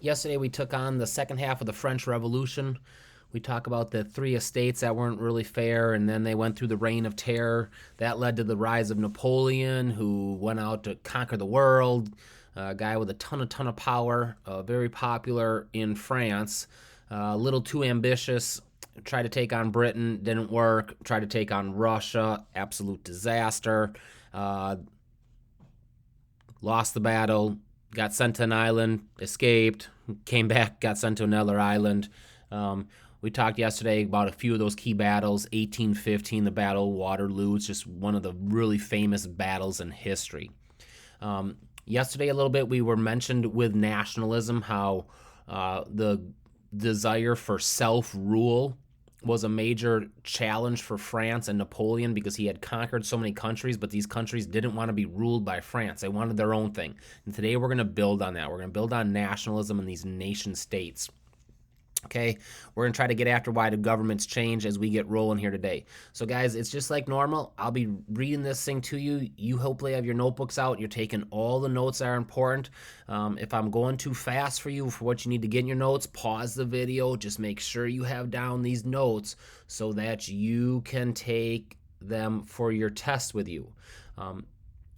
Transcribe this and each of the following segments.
Yesterday we took on the second half of the French Revolution. We talk about the three estates that weren't really fair, and then they went through the Reign of Terror. That led to the rise of Napoleon, who went out to conquer the world. A guy with a ton of power, very popular in France. A little too ambitious. Tried to take on Britain, didn't work. Tried to take on Russia, absolute disaster. Lost the battle, got sent to an island, escaped, came back, got sent to another island. We talked yesterday about a few of those key battles. 1815, the Battle of Waterloo. It's just one of the really famous battles in history. Yesterday, a little bit, we were mentioned with nationalism, how the desire for self-rule was a major challenge for France and Napoleon because he had conquered so many countries, but these countries didn't want to be ruled by France. They wanted their own thing. And today we're going to build on that. We're going to build on nationalism in these nation states. Okay, we're going to try to get after why the governments change as we get rolling here today. So guys, it's just like normal. I'll be reading this thing to you. You hopefully have your notebooks out. You're taking all the notes that are important. If I'm going too fast for you for what you need to get in your notes, pause the video. Just make sure you have down these notes so that you can take them for your test with you.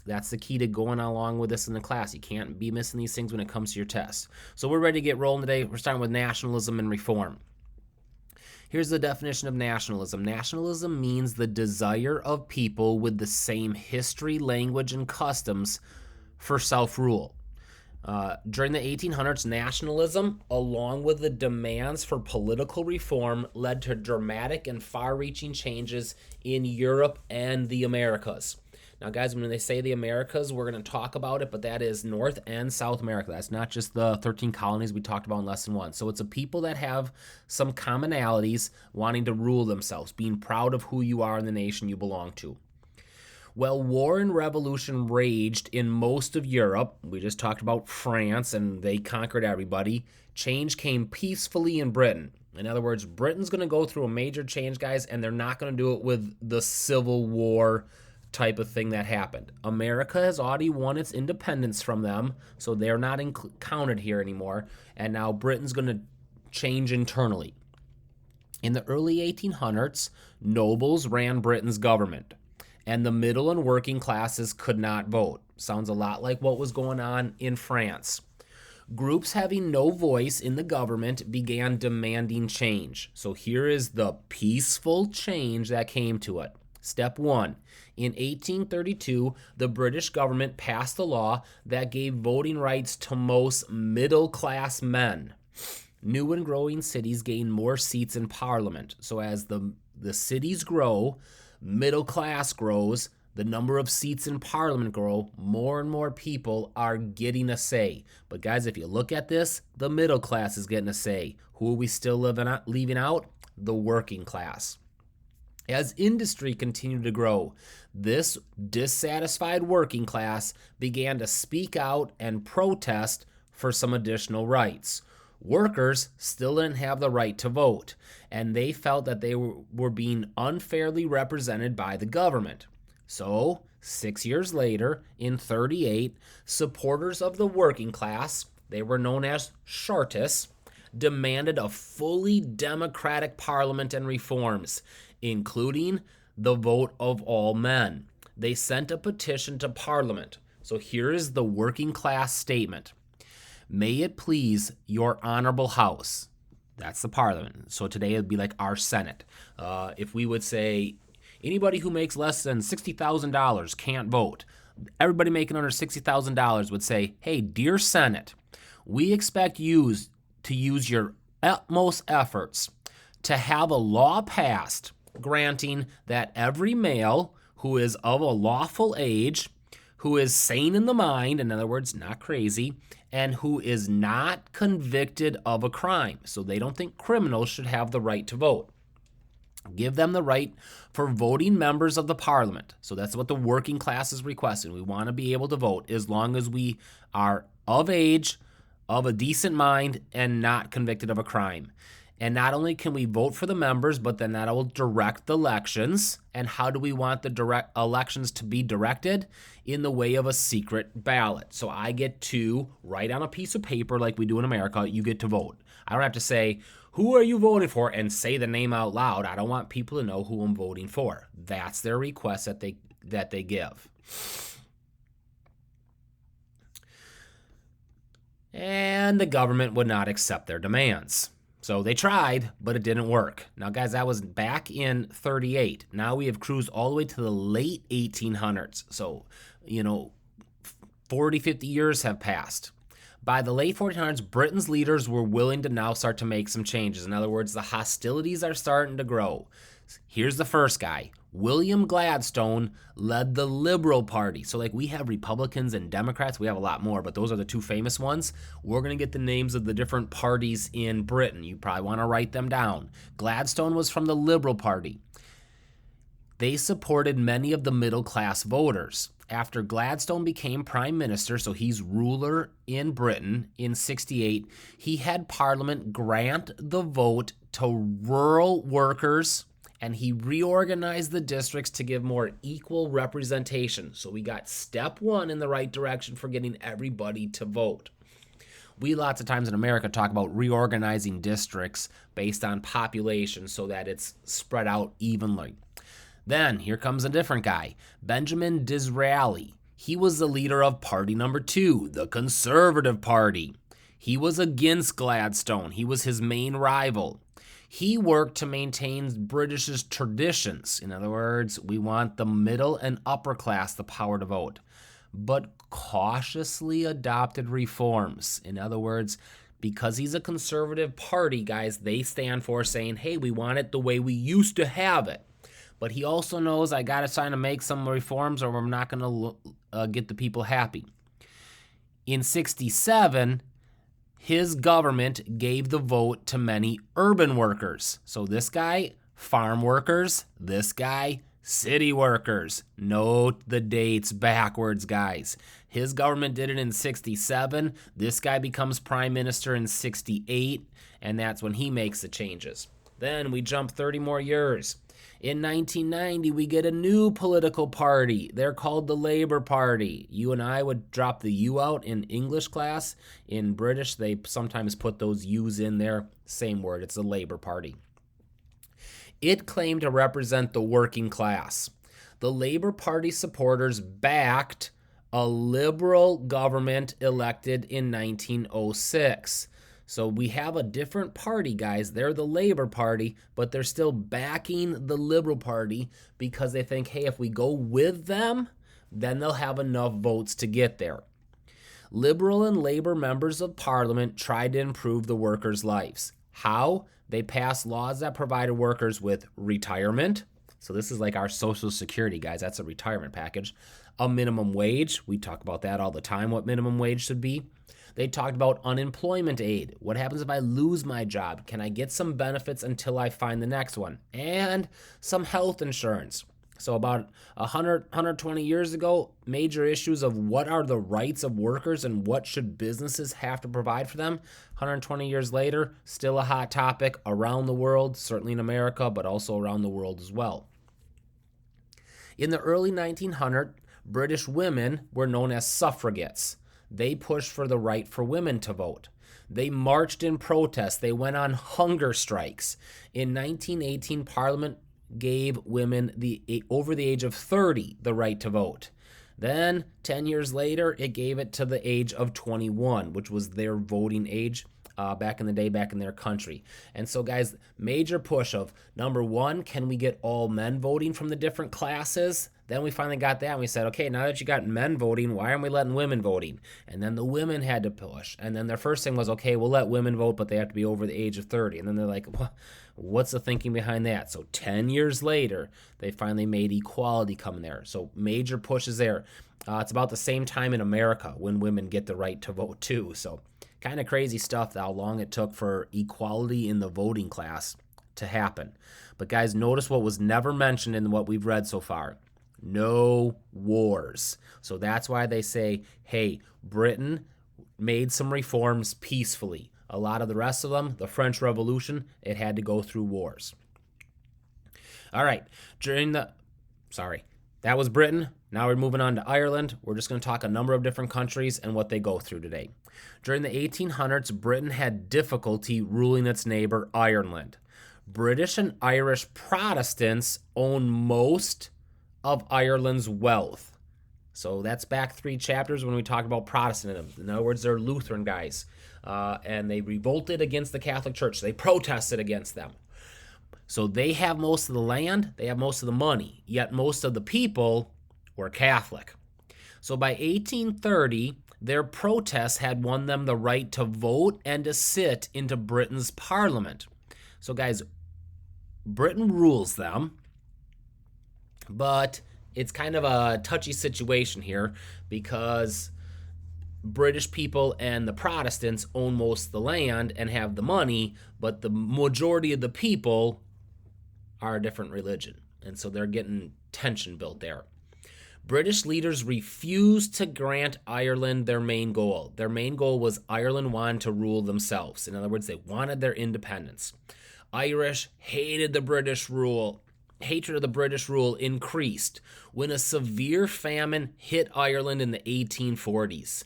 That's the key to going along with this in the class. You can't be missing these things when it comes to your test. So we're ready to get rolling today. We're starting with nationalism and reform. Here's the definition of nationalism. Nationalism means the desire of people with the same history, language, and customs for self-rule. During the 1800s, nationalism, along with the demands for political reform, led to dramatic and far-reaching changes in Europe and the Americas. Now, guys, when they say the Americas, we're going to talk about it, but that is North and South America. That's not just the 13 colonies we talked about in Lesson 1. So it's a people that have some commonalities wanting to rule themselves, being proud of who you are in the nation you belong to. Well, war and revolution raged in most of Europe. We just talked about France, and they conquered everybody. Change came peacefully in Britain. In other words, Britain's going to go through a major change, guys, and they're not going to do it with the Civil War type of thing that happened. America has already won its independence from them, so they're not counted here anymore, and now Britain's going to change internally. In the early 1800s, nobles ran Britain's government, and the middle and working classes could not vote. Sounds a lot like what was going on in France. Groups having no voice in the government began demanding change. So here is the peaceful change that came to it. Step 1. In 1832, the British government passed a law that gave voting rights to most middle-class men. New and growing cities gain more seats in Parliament. So as the cities grow, middle class grows, the number of seats in Parliament grow, more and more people are getting a say. But guys, if you look at this, the middle class is getting a say. Who are we still leaving out? The working class. As industry continued to grow, this dissatisfied working class began to speak out and protest for some additional rights. Workers still didn't have the right to vote, and they felt that they were being unfairly represented by the government. So, 6 years later, in 1938, supporters of the working class, they were known as Chartists, demanded a fully democratic parliament and reforms, including the vote of all men. They sent a petition to Parliament. So here is the working class statement. May it please your honorable house. That's the Parliament. So today it would be like our Senate. If we would say anybody who makes less than $60,000 can't vote, everybody making under $60,000 would say, hey, dear Senate, we expect you to use your utmost efforts to have a law passed granting that every male who is of a lawful age, who is sane in the mind, in other words, not crazy, and who is not convicted of a crime. So they don't think criminals should have the right to vote. Give them the right for voting members of the parliament. So that's what the working class is requesting. We want to be able to vote as long as we are of age, of a decent mind, and not convicted of a crime. And not only can we vote for the members, but then that will direct the elections. And how do we want the direct elections to be directed? In the way of a secret ballot. So I get to write on a piece of paper like we do in America, you get to vote. I don't have to say, who are you voting for? And say the name out loud. I don't want people to know who I'm voting for. That's their request that they give. And the government would not accept their demands. So they tried, but it didn't work. Now, guys, that was back in 38. Now we have cruised all the way to the late 1800s. So, 40, 50 years have passed. By the late 1400s, Britain's leaders were willing to now start to make some changes. In other words, the hostilities are starting to grow. Here's the first guy. William Gladstone led the Liberal Party. So we have Republicans and Democrats. We have a lot more, but those are the two famous ones. We're going to get the names of the different parties in Britain. You probably want to write them down. Gladstone was from the Liberal Party. They supported many of the middle-class voters. After Gladstone became prime minister, so he's ruler in Britain in 68, he had Parliament grant the vote to rural workers, and he reorganized the districts to give more equal representation. So we got step one in the right direction for getting everybody to vote. We lots of times in America talk about reorganizing districts based on population so that it's spread out evenly. Then here comes a different guy, Benjamin Disraeli. He was the leader of party number 2, the Conservative Party. He was against Gladstone. He was his main rival. He worked to maintain British's traditions. In other words, we want the middle and upper class the power to vote, but cautiously adopted reforms. In other words, because he's a conservative party, guys, they stand for saying, hey, we want it the way we used to have it. But he also knows I got to try to make some reforms or we're not going to get the people happy. In 67, his government gave the vote to many urban workers. So this guy, farm workers. This guy, city workers. Note the dates backwards, guys. His government did it in 67. This guy becomes prime minister in 68, and that's when he makes the changes. Then we jump 30 more years. In 1990, we get a new political party. They're called the Labour Party. You and I would drop the U out in English class. In British, they sometimes put those U's in there. Same word, it's the Labour Party. It claimed to represent the working class. The Labour Party supporters backed a liberal government elected in 1906. So we have a different party, guys. They're the Labour Party, but they're still backing the Liberal Party because they think, hey, if we go with them, then they'll have enough votes to get there. Liberal and Labour members of Parliament tried to improve the workers' lives. How? They passed laws that provided workers with retirement. So this is like our Social Security, guys. That's a retirement package. A minimum wage. We talk about that all the time, what minimum wage should be. They talked about unemployment aid. What happens if I lose my job? Can I get some benefits until I find the next one? And some health insurance. So about 120 years ago, major issues of what are the rights of workers and what should businesses have to provide for them. 120 years later, still a hot topic around the world, certainly in America, but also around the world as well. In the early 1900s, British women were known as suffragettes. They pushed for the right for women to vote. They marched in protest. They went on hunger strikes. In 1918, Parliament gave women over the age of 30 the right to vote. Then, 10 years later, it gave it to the age of 21, which was their voting age back in the day, back in their country. And so, guys, major push of, number one, can we get all men voting from the different classes? Then we finally got that, and we said, okay, now that you got men voting, why aren't we letting women voting? And then the women had to push. And then their first thing was, okay, we'll let women vote, but they have to be over the age of 30. And then they're like, what's the thinking behind that? So 10 years later, they finally made equality come there. So major pushes there. It's about the same time in America when women get the right to vote too. So kind of crazy stuff, how long it took for equality in the voting class to happen. But guys, notice what was never mentioned in what we've read so far. No wars. So that's why they say, hey, Britain made some reforms peacefully. A lot of the rest of them, the French Revolution, it had to go through wars. All right, that was Britain. Now we're moving on to Ireland. We're just going to talk a number of different countries and what they go through today. During the 1800s, Britain had difficulty ruling its neighbor, Ireland. British and Irish Protestants own most of Ireland's wealth. So that's back 3 chapters when we talk about Protestantism. In other words, they're Lutheran guys. And they revolted against the Catholic Church. They protested against them. So they have most of the land, they have most of the money, yet most of the people were Catholic. So by 1830, their protests had won them the right to vote and to sit into Britain's parliament. So guys, Britain rules them, but it's kind of a touchy situation here because British people and the Protestants own most of the land and have the money, but the majority of the people are a different religion. And so they're getting tension built there. British leaders refused to grant Ireland their main goal. Their main goal was Ireland wanted to rule themselves. In other words, they wanted their independence. Irish hated the British rule. Hatred of the British rule increased when a severe famine hit Ireland in the 1840s.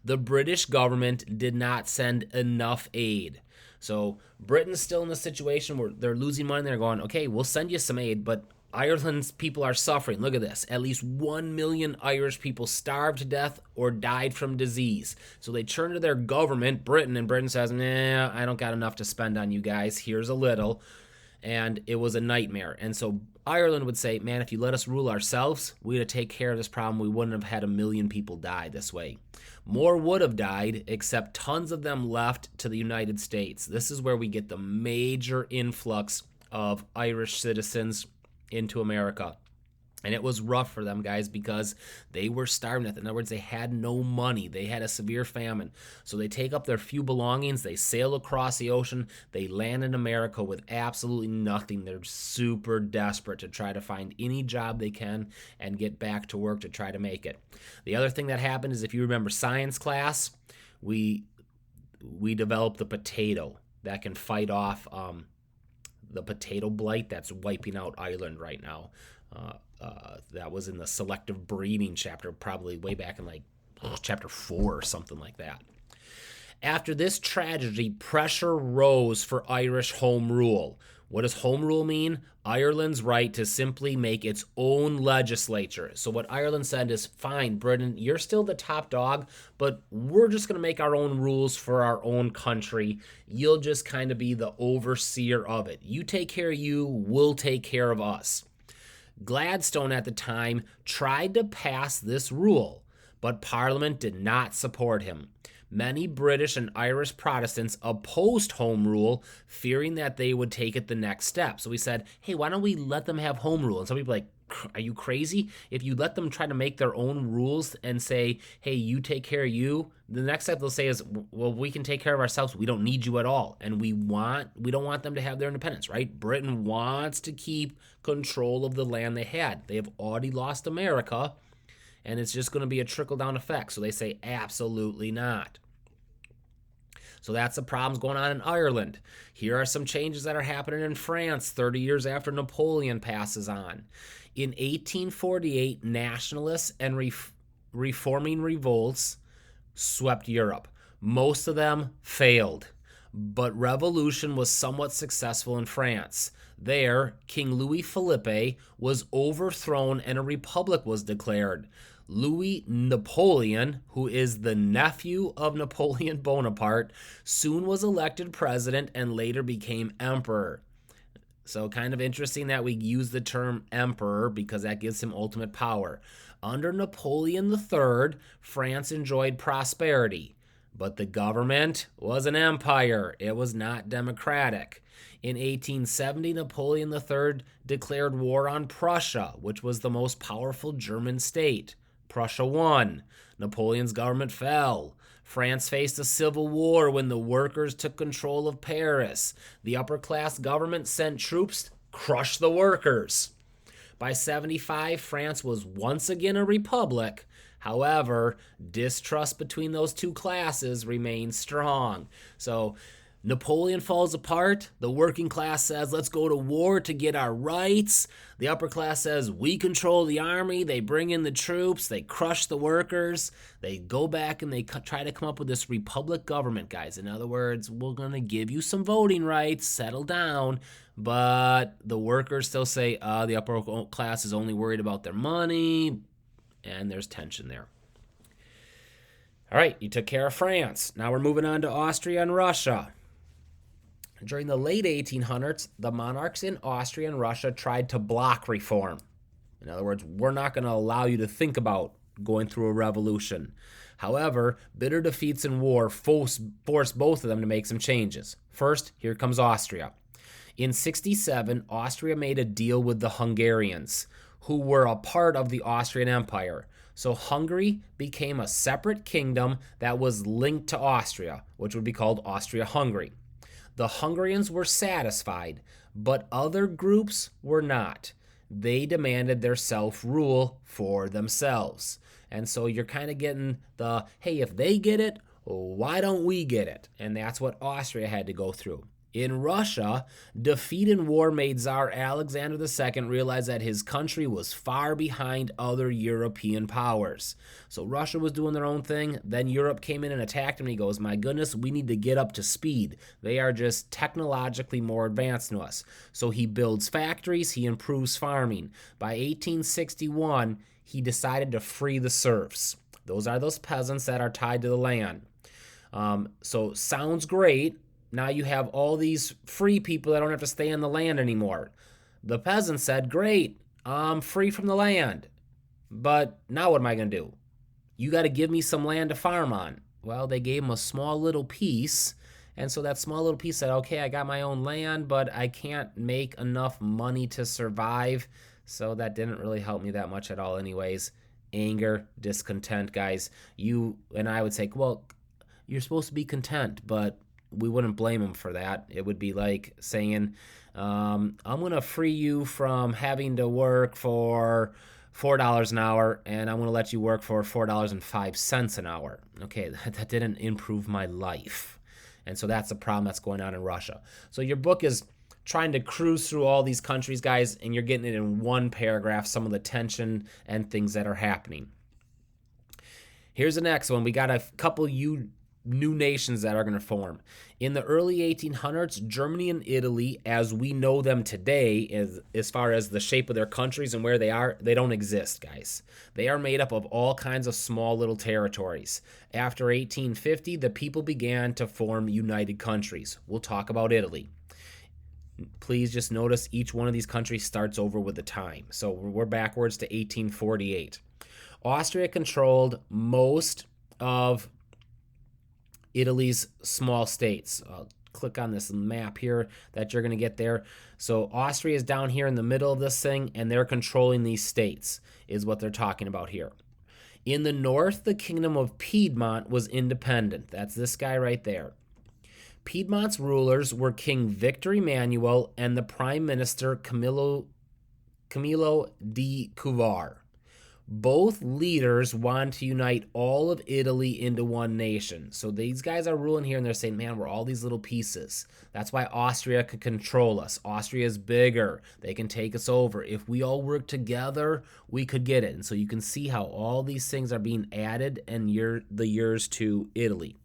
The British government did not send enough aid. So Britain's still in the situation where they're losing money. They're going, okay, we'll send you some aid, but Ireland's people are suffering. Look at this. At least 1 million Irish people starved to death or died from disease. So they turn to their government, Britain, and Britain says, nah, I don't got enough to spend on you guys. Here's a little. And it was a nightmare. And so Ireland would say, man, if you let us rule ourselves, we'd have take care of this problem. We wouldn't have had 1 million people die this way. More would have died, except tons of them left to the United States. This is where we get the major influx of Irish citizens into America. And it was rough for them, guys, because they were starving to death. In other words, they had no money. They had a severe famine. So they take up their few belongings. They sail across the ocean. They land in America with absolutely nothing. They're super desperate to try to find any job they can and get back to work to try to make it. The other thing that happened is, if you remember science class, we developed the potato that can fight off the potato blight that's wiping out Ireland right now. That was in the selective breeding chapter, probably way back in chapter 4 or something like that. After this tragedy, pressure rose for Irish home rule. What does home rule mean? Ireland's right to simply make its own legislature. So what Ireland said is, fine, Britain, you're still the top dog, but we're just going to make our own rules for our own country. You'll just kind of be the overseer of it. You take care of you, we'll take care of us. Gladstone at the time tried to pass this rule, but Parliament did not support him. Many British and Irish Protestants opposed home rule, fearing that they would take it the next step. So we said, hey, why don't we let them have home rule? And some people are like, are you crazy? If you let them try to make their own rules and say, hey, you take care of you, the next step they'll say is, well, we can take care of ourselves. We don't need you at all. And we don't want them to have their independence, right? Britain wants to keep control of the land they had. They have already lost America, and it's just going to be a trickle-down effect. So they say, absolutely not. So that's the problems going on in Ireland. Here are some changes that are happening in France 30 years after Napoleon passes on. In 1848, nationalists and reforming revolts swept Europe. Most of them failed, but revolution was somewhat successful in France. There, King Louis Philippe was overthrown and a republic was declared. Louis Napoleon, who is the nephew of Napoleon Bonaparte, soon was elected president and later became emperor. So kind of interesting that we use the term emperor because that gives him ultimate power. Under Napoleon III, France enjoyed prosperity, but the government was an empire. It was not democratic. In 1870, Napoleon III declared war on Prussia, which was the most powerful German state. Prussia won. Napoleon's government fell. France faced a civil war when the workers took control of Paris. The upper-class government sent troops to crush the workers. By 75, France was once again a republic. However, distrust between those two classes remains strong. So Napoleon falls apart. The working class says, let's go to war to get our rights. The upper class says, we control the army. They bring in the troops. They crush the workers. They go back and they try to come up with this republic government, guys. In other words, we're going to give you some voting rights. Settle down. But the workers still say, the upper class is only worried about their money. And there's tension there. All right, you took care of France. Now we're moving on to Austria and Russia. During the late 1800s, the monarchs in Austria and Russia tried to block reform. In other words, we're not going to allow you to think about going through a revolution. However, bitter defeats in war forced both of them to make some changes. First, here comes Austria. In 67, Austria made a deal with the Hungarians, who were a part of the Austrian Empire. So Hungary became a separate kingdom that was linked to Austria, which would be called Austria-Hungary. The Hungarians were satisfied, but other groups were not. They demanded their self-rule for themselves. And so you're kind of getting the, hey, if they get it, why don't we get it? And that's what Austria had to go through. In Russia, defeat in war made Tsar Alexander II realize that his country was far behind other European powers. So Russia was doing their own thing. Then Europe came in and attacked him. And he goes, my goodness, we need to get up to speed. They are just technologically more advanced than us. So he builds factories. He improves farming. By 1861, he decided to free the serfs. Those are those peasants that are tied to the land. So sounds great. Now you have all these free people that don't have to stay on the land anymore. The peasant said, great, I'm free from the land. But now what am I going to do? You got to give me some land to farm on. Well, they gave him a small little piece. And so that small little piece said, okay, I got my own land, but I can't make enough money to survive. So that didn't really help me that much at all anyways. Anger, discontent, guys. You and I would say, well, you're supposed to be content, but we wouldn't blame him for that. It would be like saying, I'm going to free you from having to work for $4 an hour, and I'm going to let you work for $4.05 an hour. Okay, that didn't improve my life. And so that's the problem that's going on in Russia. So your book is trying to cruise through all these countries, guys, and you're getting it in one paragraph, some of the tension and things that are happening. Here's the next one. We got a couple new nations that are going to form. In the early 1800s, Germany and Italy, as we know them today, as far as the shape of their countries and where they are, they don't exist, guys. They are made up of all kinds of small little territories. After 1850, the people began to form united countries. We'll talk about Italy. Please just notice each one of these countries starts over with the time. So we're backwards to 1848. Austria controlled most of Italy's small states. I'll click on this map here that you're going to get there. So Austria is down here in the middle of this thing, and they're controlling these states, is what they're talking about here. In the north, the kingdom of Piedmont was independent. That's this guy right there. Piedmont's rulers were King Victor Emmanuel and the Prime Minister Camillo di Covar. Both leaders want to unite all of Italy into one nation. So these guys are ruling here, and they're saying, man, we're all these little pieces. That's why Austria could control us. Austria is bigger. They can take us over. If we all work together, we could get it. And so you can see how all these things are being added and the years to Italy.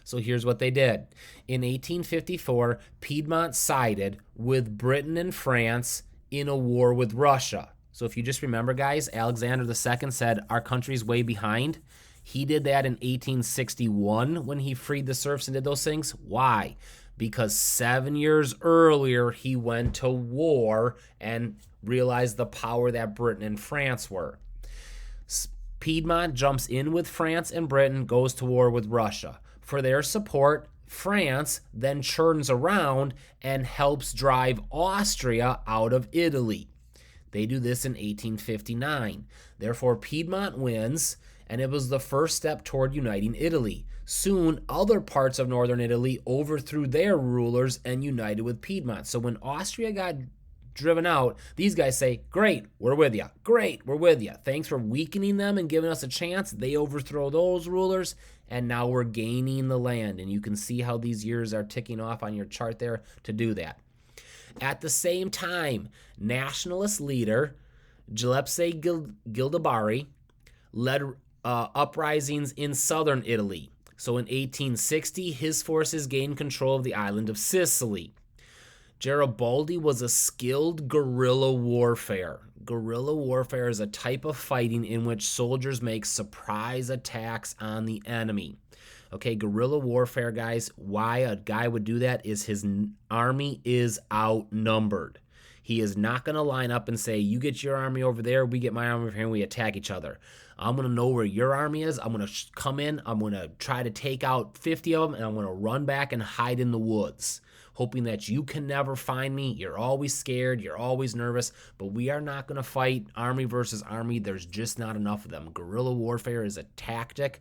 So here's what they did. In 1854, Piedmont sided with Britain and France in a war with Russia. So if you just remember, guys, Alexander II said, our country's way behind. He did that in 1861 when he freed the serfs and did those things. Why? Because 7 years earlier, he went to war and realized the power that Britain and France were. Piedmont jumps in with France and Britain, goes to war with Russia. For their support, France then churns around and helps drive Austria out of Italy. They do this in 1859. Therefore, Piedmont wins, and it was the first step toward uniting Italy. Soon, other parts of northern Italy overthrew their rulers and united with Piedmont. So when Austria got driven out, these guys say, great, we're with you. Great, we're with you. Thanks for weakening them and giving us a chance. They overthrow those rulers, and now we're gaining the land. And you can see how these years are ticking off on your chart there to do that. At the same time, nationalist leader Giuseppe Gildabari led uprisings in southern Italy. So in 1860, his forces gained control of the island of Sicily. Garibaldi was a skilled guerrilla warfare. Guerrilla warfare is a type of fighting in which soldiers make surprise attacks on the enemy. Okay, guerrilla warfare, guys, why a guy would do that is his army is outnumbered. He is not going to line up and say, you get your army over there, we get my army over here, and we attack each other. I'm going to know where your army is. I'm going to come in. I'm going to try to take out 50 of them, and I'm going to run back and hide in the woods, hoping that you can never find me. You're always scared. You're always nervous. But we are not going to fight army versus army. There's just not enough of them. Guerrilla warfare is a tactic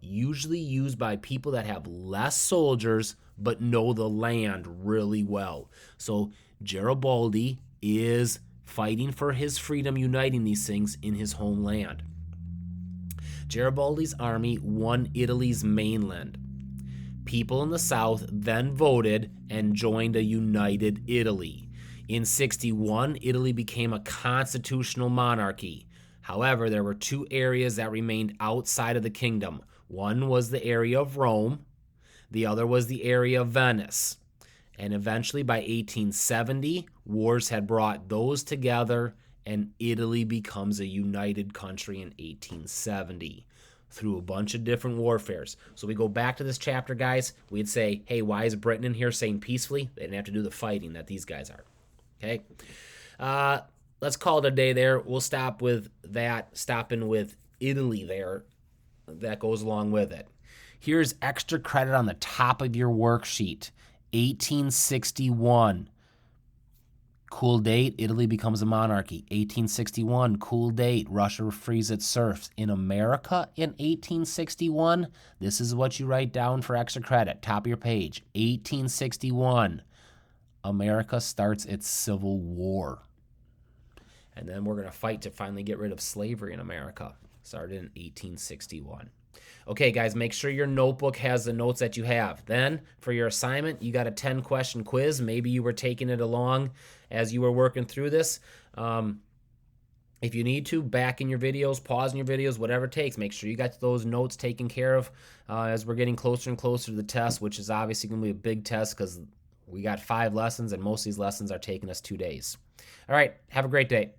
usually used by people that have less soldiers but know the land really well. So Garibaldi is fighting for his freedom, uniting these things in his homeland. Garibaldi's army won Italy's mainland. People in the south then voted and joined a united Italy. In 61, Italy became a constitutional monarchy. However, there were two areas that remained outside of the kingdom. One was the area of Rome. The other was the area of Venice. And eventually, by 1870, wars had brought those together, and Italy becomes a united country in 1870 through a bunch of different warfares. So we go back to this chapter, guys. We'd say, hey, why is Britain in here saying peacefully? They didn't have to do the fighting that these guys are. Okay? Let's call it a day there. We'll stop with that, stopping with Italy there. That goes along with it. Here's extra credit on the top of your worksheet. 1861. Cool date, Italy becomes a monarchy. 1861, cool date, Russia frees its serfs. In America in 1861, this is what you write down for extra credit. Top of your page. 1861, America starts its Civil War. And then we're going to fight to finally get rid of slavery in America. Started in 1861. Okay, guys, make sure your notebook has the notes that you have. Then, for your assignment, you got a 10-question quiz. Maybe you were taking it along as you were working through this. If you need to, back in your videos, pause in your videos, whatever it takes. Make sure you got those notes taken care of as we're getting closer and closer to the test, which is obviously going to be a big test because we got 5 lessons, and most of these lessons are taking us 2 days. All right, have a great day.